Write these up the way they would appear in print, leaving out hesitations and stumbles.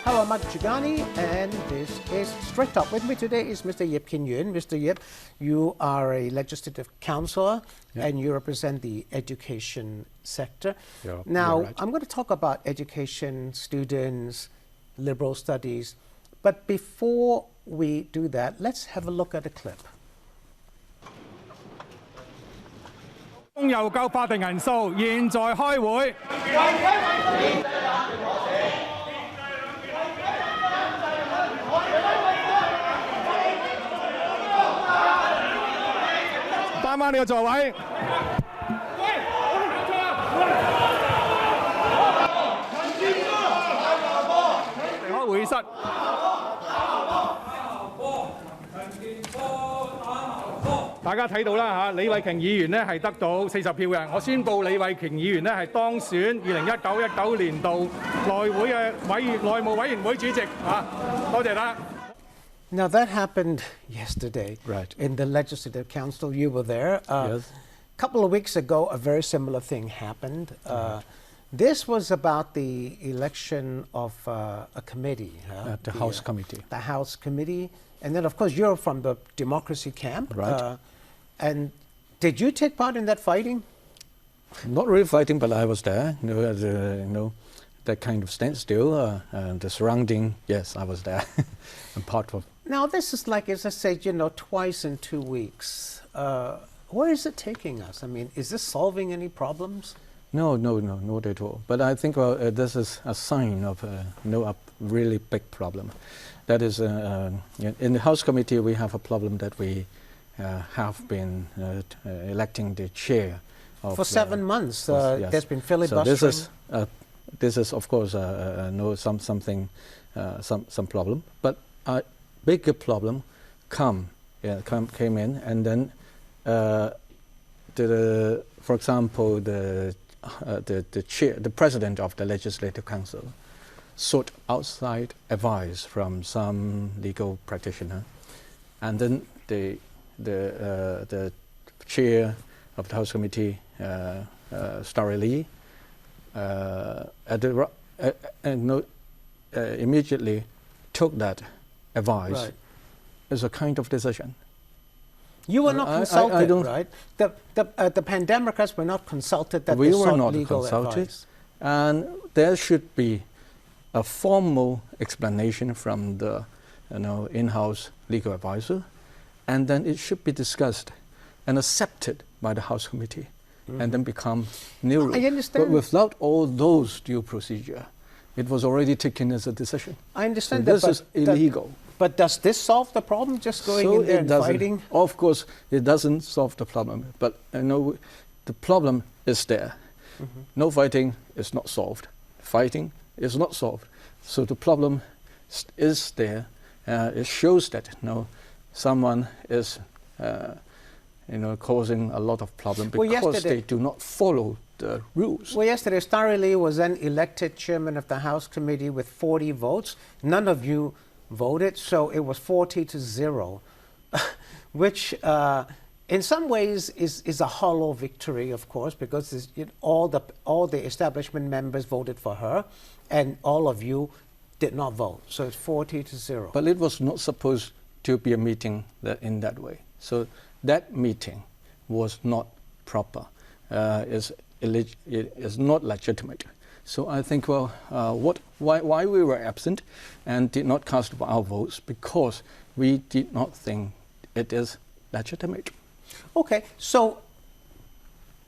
Hello, I'm Mike Chugani, and this is Straight Talk. With me today is Mr. Yip Kin Yuen. Mr. Yip, you are a legislative councillor, and you represent the education sector. Yeah, now, right. I'm going to talk about education, students, liberal studies. But before we do that, let's have a look at a clip. 又夠法定人數，現在開會。翻返你個座位。離開會議室。 大家睇到啦嚇，李慧瓊議員呢係得到40票嘅，我宣布李慧瓊議員呢係當選2019-19年度內會嘅內務委員會主席嚇，多謝啦。 Now that happened yesterday, Right. in the Legislative Council. You were there. Yes. A couple of weeks ago, a very similar thing happened. This was about the election of a committee. The House Committee. The House Committee. And then, of course, you're from the democracy camp. Right. And did you take part in that fighting? Not really fighting, but I was there. That kind of standstill and the surrounding. Yes, I was there. I'm part of. Now, this is like, as I said, twice in 2 weeks. Where is it taking us? I mean, is this solving any problems? No, not at all. But I think this is a sign of a really big problem. That is, in the House Committee, we have a problem that we have been electing the chair of for 7 months. Yes. There's been filibustering. So this is of course some problem, but a bigger problem came in, and then for example the president of the Legislative Council sought outside advice from some legal practitioner, and then the chair of the House Committee, Starry Lee, immediately took that advice Right. as a kind of decision. You were not I consulted, don't- right? The Pan-Democrats were not consulted that We they were sought not legal consulted, advice. and there should be a formal explanation from the in-house legal advisor, and then it should be discussed and accepted by the House Committee, and then become new. I understand. But without all those due procedure, it was already taken as a decision. I understand So that, this is illegal. But does this solve the problem, just going So in there it and doesn't. fighting? Of course, it doesn't solve the problem. But the problem is there. No fighting is not solved. Fighting is not solved. So the problem is there. It shows that someone is causing a lot of problem because they do not follow the rules. Well, yesterday, Starry Lee was then elected chairman of the House Committee with 40 votes. None of you voted, so it was 40-0, which in some ways is a hollow victory, of course, because all the establishment members voted for her, and all of you did not vote. So it's 40-0. But it was not supposed to be a meeting in that way. So that meeting was not proper. It is not legitimate. So I think, why we were absent and did not cast our votes, because we did not think it is legitimate. Okay, so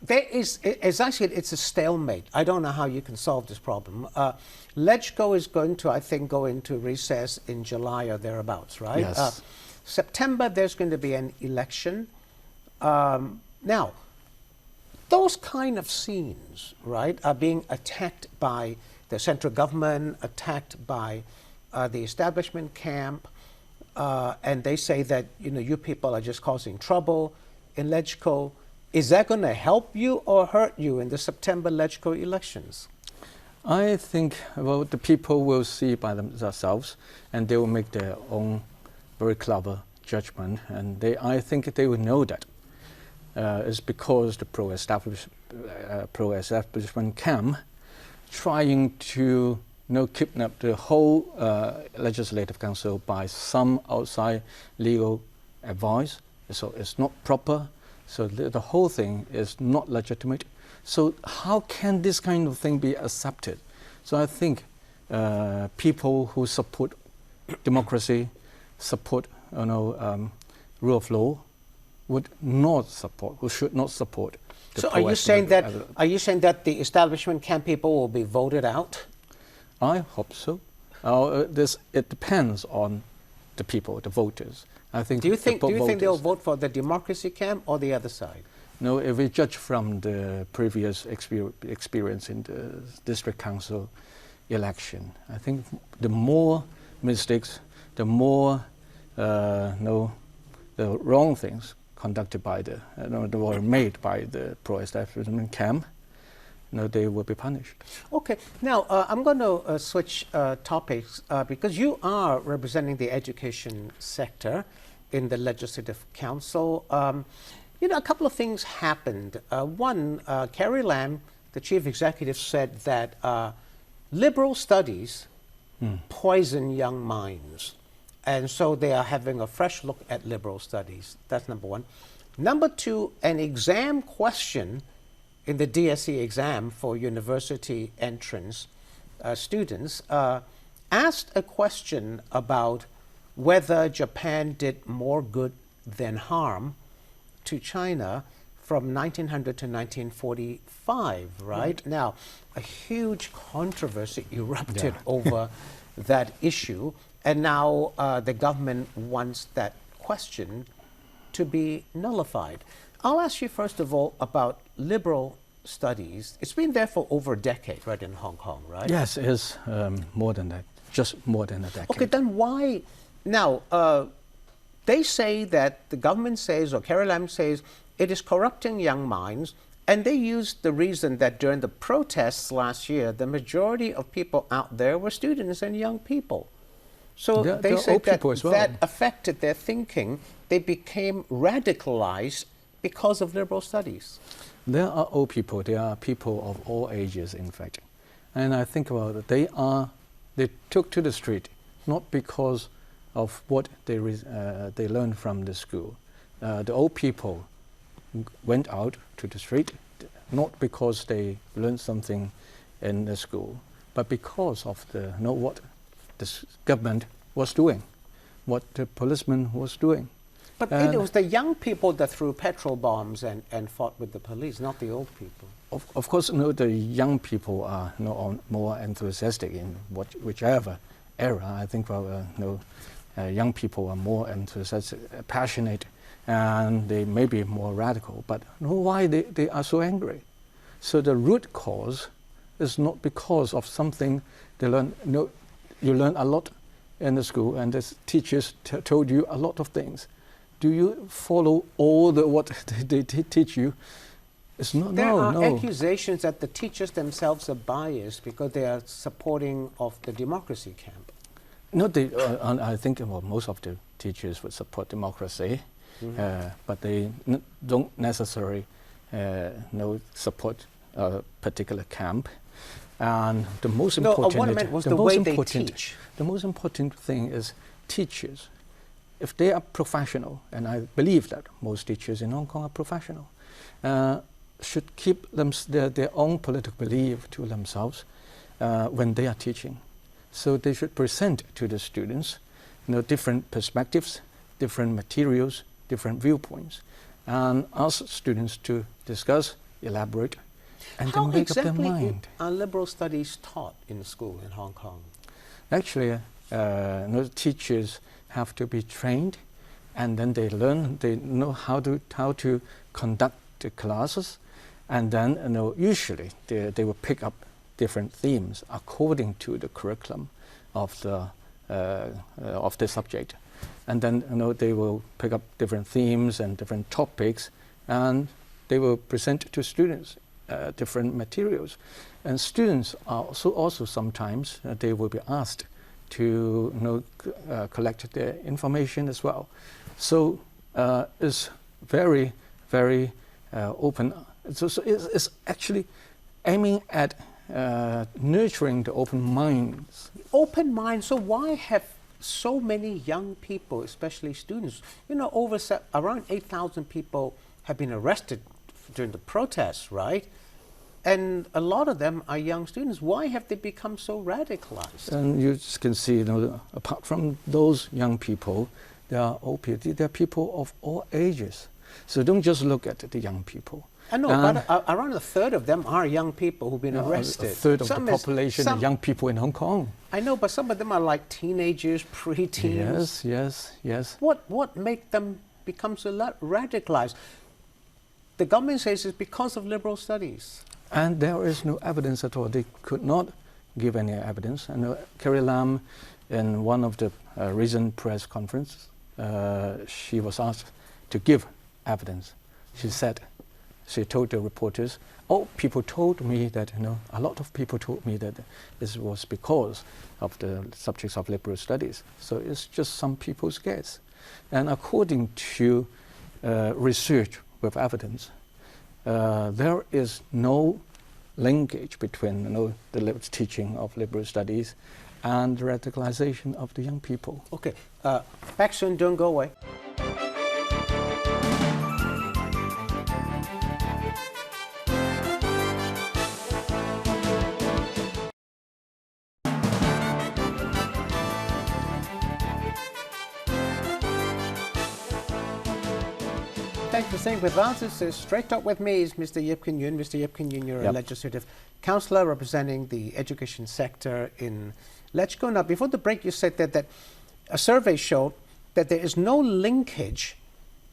it's a stalemate. I don't know how you can solve this problem. LegCo is going to, I think, go into recess in July or thereabouts, right? Yes. September, there's going to be an election. Now, those kind of scenes, right, are being attacked by the central government, attacked by the establishment camp, and they say that you people are just causing trouble in LegCo. Is that going to help you or hurt you in the September LegCo elections? I think the people will see by themselves, and they will make their own very clever judgment, and I think they will know that it's because the pro-establishment camp trying to kidnap the whole Legislative Council by some outside legal advice. So it's not proper. So the whole thing is not legitimate. So how can this kind of thing be accepted? So I think people who support democracy, support rule of law, would not support, who should not support. So are you saying that the establishment camp people will be voted out? I hope so. It depends on the people, the voters. I think. Do you think they'll vote for the democracy camp or the other side? No, if we judge from the previous experience in the district council election, I think the more mistakes, the more the wrong things conducted by were made by the pro-establishment camp, they will be punished. Okay, now I'm going to switch topics because you are representing the education sector in the Legislative Council. A couple of things happened. One, Carrie Lam, the chief executive, said that liberal studies poison young minds. And so they are having a fresh look at liberal studies. That's number one. Number two, an exam question in the DSE exam for university entrance students asked a question about whether Japan did more good than harm to China from 1900 to 1945, right? Now, a huge controversy erupted over that issue, and now the government wants that question to be nullified. I'll ask you first of all about liberal studies. It's been there for over a decade, right, in Hong Kong, right? Yes, it is more than that, just more than a decade. Okay, then why? Now, they say that the government says, or Carrie Lam says, it is corrupting young minds, and they used the reason that during the protests last year, the majority of people out there were students and young people. So they say that that affected their thinking. They became radicalized because of liberal studies. There are old people. There are people of all ages, in fact. And I think about it, they took to the street not because of what they learned from the school. The old people went out to the street not because they learned something in the school, but because of what the government was doing, what the policeman was doing. But it was the young people that threw petrol bombs and fought with the police, not the old people. Of course, the young people are more enthusiastic in whichever era. I think young people are more enthusiastic, passionate, and they may be more radical. But why they are so angry? So the root cause is not because of something they learn. You learn a lot in the school, and the teachers told you a lot of things. Do you follow all what they teach you? It's not. There are accusations that the teachers themselves are biased because they are supporting of the democracy camp. No, I think most of the teachers would support democracy, but they don't necessarily support a particular camp. And the most important, what I meant was the way they teach. The most important thing is teachers. If they are professional, and I believe that most teachers in Hong Kong are professional, should keep their own political belief to themselves when they are teaching. So they should present to the students different perspectives, different materials, different viewpoints, and ask students to discuss, elaborate, and then make up their mind. How exactly are liberal studies taught in school in Hong Kong? Actually, teachers have to be trained, and then they know how to conduct the classes, and then usually they will pick up different themes according to the curriculum of the subject, and then they will pick up different themes and different topics, and they will present to students different materials, and students are also sometimes they will be asked to collect their information as well. So it's very, very open. So it's actually aiming at nurturing the open minds. Open mind. So why have so many young people, especially students, around 8,000 people have been arrested during the protests, right? And a lot of them are young students. Why have they become so radicalized? And you can see, apart from those young people, there are people of all ages. So don't just look at the young people. I know, but around a third of them are young people who've been arrested. A third of the population are young people in Hong Kong. I know, but some of them are like teenagers, pre-teens. Yes. What made them become so radicalized? The government says it's because of liberal studies. And there is no evidence at all. They could not give any evidence. And Carrie Lam, in one of the recent press conferences, she was asked to give evidence. She told the reporters, people told me that, a lot of people told me that this was because of the subjects of liberal studies. So it's just some people's guess. And according to research with evidence, there is no linkage between the teaching of liberal studies and the radicalization of the young people. Okay, back soon, don't go away. Thanks for staying with us. This is Straight Talk with me is Mr. Yip Kin Yuen. Mr. Yip Kin Yuen, you're a legislative councillor representing the education sector in LegCo. Now, before the break, you said that a survey showed that there is no linkage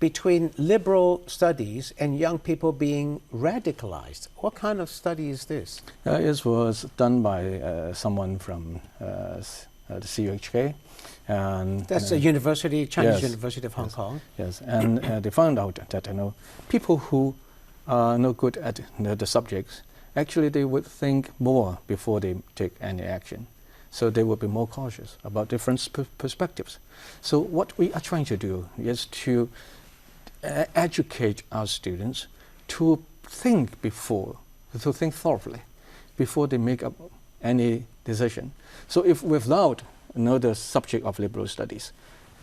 between liberal studies and young people being radicalized. What kind of study is this? It was done by someone from the CUHK. And that's a university, Chinese University of Hong Kong. Yes, and they found out that people who are no good at the subjects, actually they would think more before they take any action. So they would be more cautious about different perspectives. So what we are trying to do is to educate our students to think thoroughly before they make up any decision. So if without the subject of liberal studies,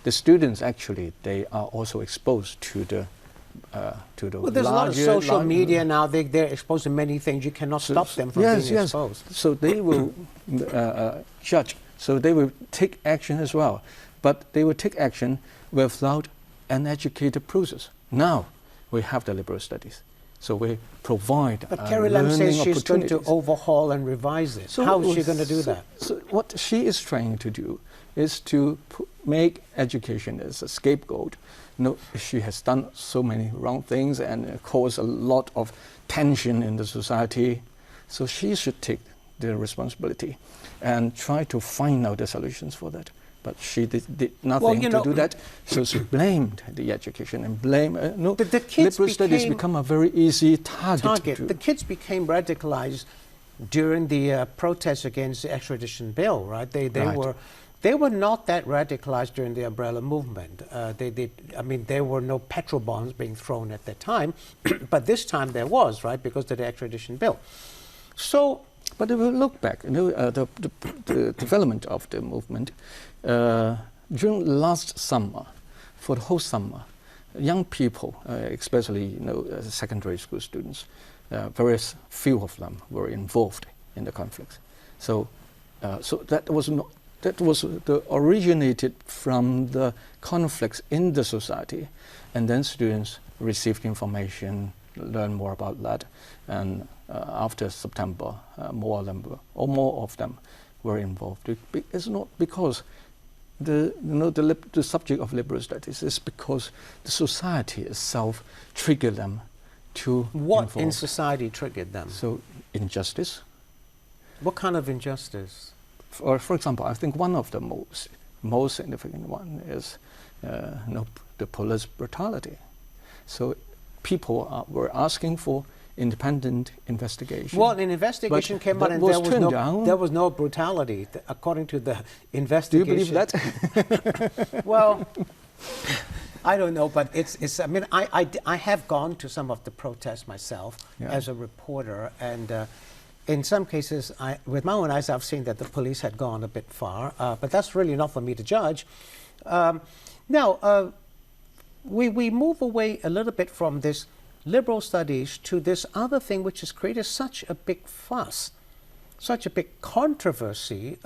the students actually they are also exposed to the well, there's a lot of social media now. They're exposed to many things. You cannot stop them from being exposed. So they will judge. So they will take action as well, but they will take action without an educated process. Now we have the liberal studies. So we provide But Carrie Lam says she's going to overhaul and revise it. So how is she going to do that? So what she is trying to do is to make education as a scapegoat. She has done so many wrong things and caused a lot of tension in the society. So she should take the responsibility and try to find out the solutions for that. But she did nothing to do that. So she blamed the education and the kids liberal studies become a very easy target. The kids became radicalized during the protests against the extradition bill, right? They were not that radicalized during the umbrella movement. There were no petrol bombs being thrown at that time, but this time there was, right, because of the extradition bill. So, but if we look back, the development of the movement during last summer, for the whole summer, young people, especially secondary school students, very few of them were involved in the conflict. So that was originated from the conflicts in the society, and then students received information, learn more about that, and after September, more of them were involved. It's not because the subject of liberal studies is because the society itself triggered them to What in society triggered them? So injustice. What kind of injustice? For example, I think one of the most significant one is the police brutality. So people were asking for independent investigation. Well, an investigation came out and there was no brutality, according to the investigation. Do you believe that? Well, I don't know, but I have gone to some of the protests myself as a reporter, and in some cases, with my own eyes, I've seen that the police had gone a bit far, but that's really not for me to judge. Now, we move away a little bit from this liberal studies to this other thing which has created such a big fuss, such a big controversy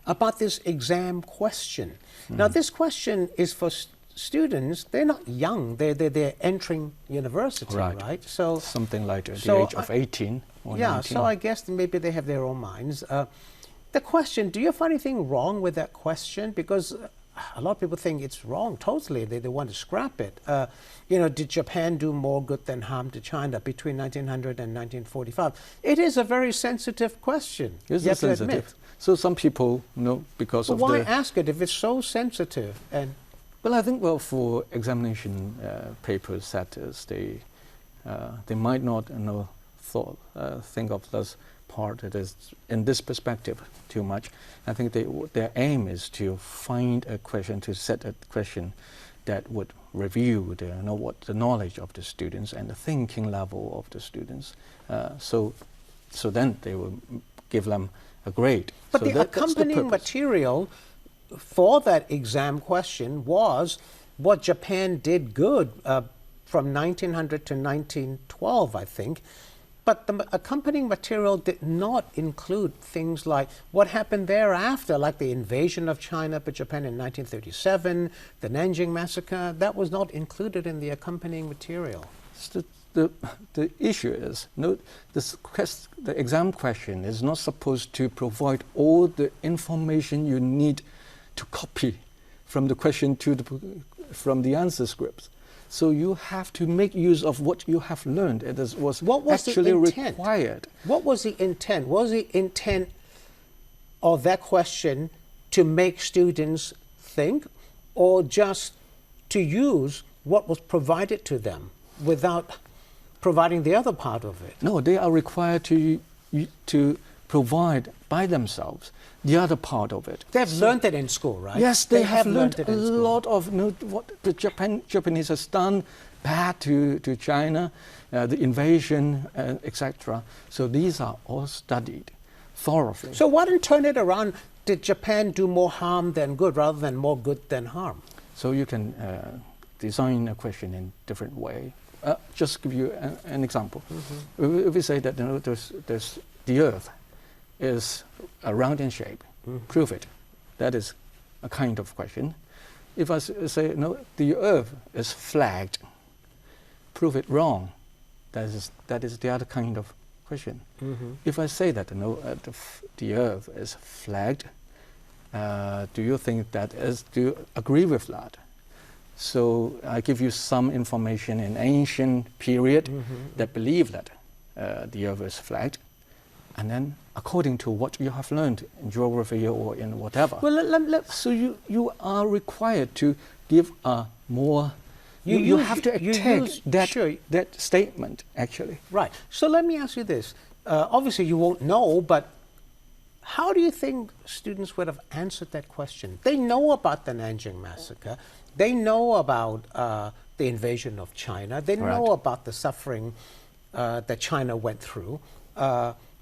about this exam question. Now, this question is for students. They're not young. They're entering university, right? So something like the age of 18 or 19. So I guess maybe they have their own minds. The question, do you find anything wrong with that question? Because a lot of people think it's wrong totally. They want to scrap it. Did Japan do more good than harm to China between 1900 and 1945? It is a very sensitive question. It's sensitive. So some people, because of why ask it if it's so sensitive? And well, I think for examination papers setters, they might not think of this part in this perspective too much. I think their aim is to find a question, to set a question that would review the knowledge of the students and the thinking level of the students. So then they will give them a grade. But the accompanying material for that exam question was what Japan did good from 1900 to 1912, I think. But the accompanying material did not include things like what happened thereafter, like the invasion of China by Japan in 1937, the Nanjing massacre. That was not included in the accompanying material. The issue is, the exam question is not supposed to provide all the information you need to copy from the question from the answer scripts. So you have to make use of what you have learned. What was actually required. What was the intent? Was the intent of that question to make students think, or just to use what was provided to them without providing the other part of it? No, they are required to provide by themselves the other part of it. They've learned it in school, right? Yes, they have learned a lot of what the Japanese has done bad to China, the invasion, etc. So these are all studied thoroughly. So why don't turn it around? Did Japan do more harm than good rather than more good than harm? So you can design a question in different way. Just give you an example. If we say that the Earth is round in shape, prove it. That is a kind of question. If I say no, the Earth is flagged, prove it wrong. That is the other kind of question. If I say that the Earth is flagged, do you think do you agree with that? So I give you some information in ancient period that believe that the Earth is flagged, and then according to what you have learned in geography or in whatever. Well, so you are required to give a more. You have to attack that statement actually. Right. So let me ask you this. Obviously, you won't know, but how do you think students would have answered that question? They know about the Nanjing massacre. They know about the invasion of China. They know about the suffering that China went through.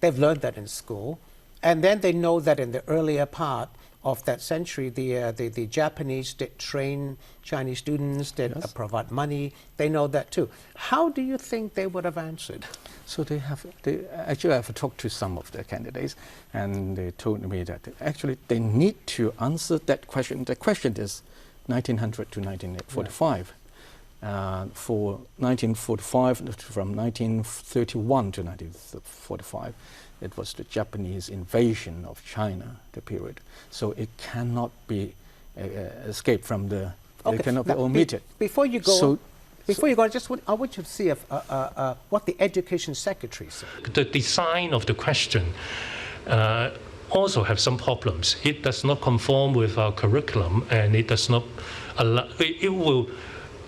They've learned that in school. And then they know that in the earlier part of that century, the Japanese did train Chinese students, did provide money. They know that too. How do you think they would have answered? So actually I have talked to some of the candidates, and they told me that actually they need to answer that question. The question is 1900 to 1945. For 1945, from 1931 to 1945, it was the Japanese invasion of China, the period. So it cannot be escaped from the. It cannot be omitted. Before you go, I want you to see what the Education Secretary said. The design of the question also have some problems. It does not conform with our curriculum, and it does not allow. It will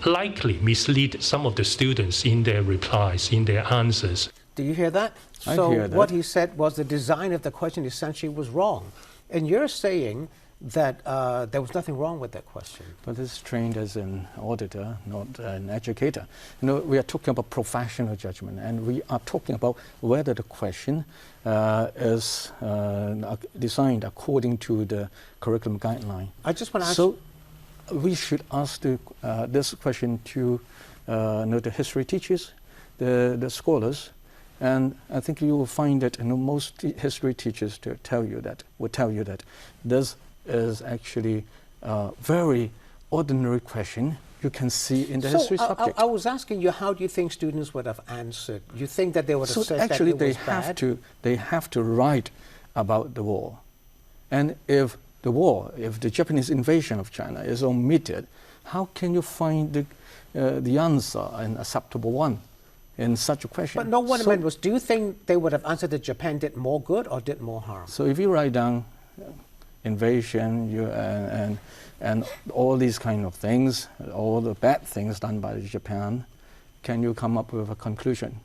likely mislead some of the students in their replies, in their answers. Do you hear that? I hear that. What he said was the design of the question essentially was wrong. And you're saying that there was nothing wrong with that question. But it's trained as an auditor, not an educator. You know, we are talking about professional judgment, and we are talking about whether the question is designed according to the curriculum guideline. I just want to ask. So we should ask this question to the history teachers, the scholars, and I think you will find that most history teachers will tell you that this is actually a very ordinary question you can see in the history subject. I was asking you, how do you think students would have answered? You think that they would have said actually that it was bad? they have to write about the war, and if the Japanese invasion of China is omitted, how can you find the answer, an acceptable one, in such a question? But no, what I meant was, do you think they would have answered that Japan did more good or did more harm? So if you write down invasion and all these kind of things, all the bad things done by Japan, can you come up with a conclusion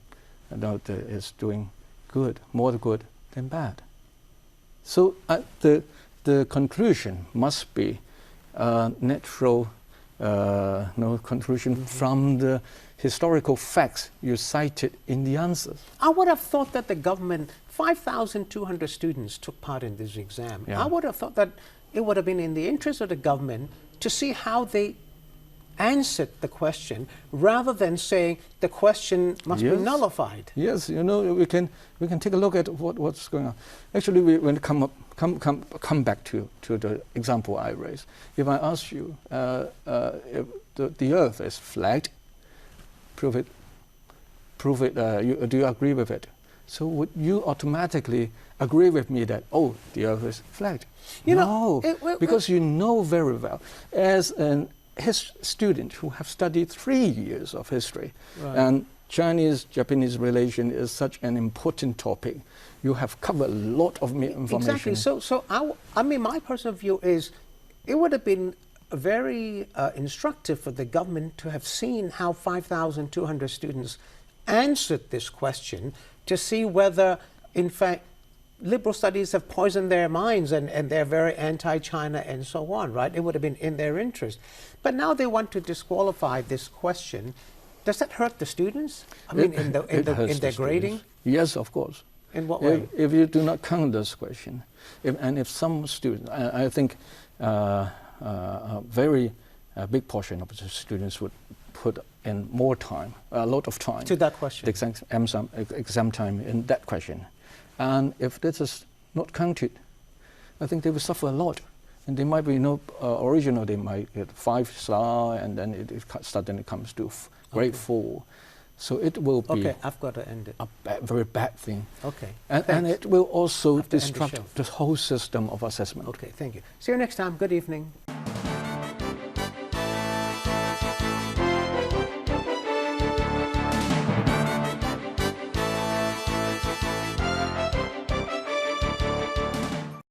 that it's doing good, more good than bad? So the conclusion must be natural conclusion from the historical facts you cited in the answers. I would have thought that the government, 5,200 students took part in this exam. Yeah. I would have thought that it would have been in the interest of the government to see how they answered the question, rather than saying the question must be nullified. Yes, we can take a look at what's going on. Actually, we when come back to the example I raised. If I ask you if the Earth is flat, prove it. Do you agree with it? So would you automatically agree with me that the Earth is flat? Because you know very well, as an student who have studied 3 years of history, and Chinese-Japanese relation is such an important topic. You have covered a lot of information. Exactly. So I mean, my personal view is, it would have been very instructive for the government to have seen how 5,200 students answered this question, to see whether, in fact, liberal studies have poisoned their minds and they're very anti-China and so on, right? It would have been in their interest. But now they want to disqualify this question. Does that hurt the students? I mean, in their grading? Yes, of course. In what way? If you do not count this question, if some students, I think a very big portion of the students would put in more time, a lot of time to that question, the exam time in that question. And if this is not counted, I think they will suffer a lot. And they might be, original, they might get 5-star, and then it suddenly comes to grade 4. So it will be I've got to end it. a very bad thing. Okay. And it will also disrupt the whole system of assessment. Okay, thank you. See you next time. Good evening.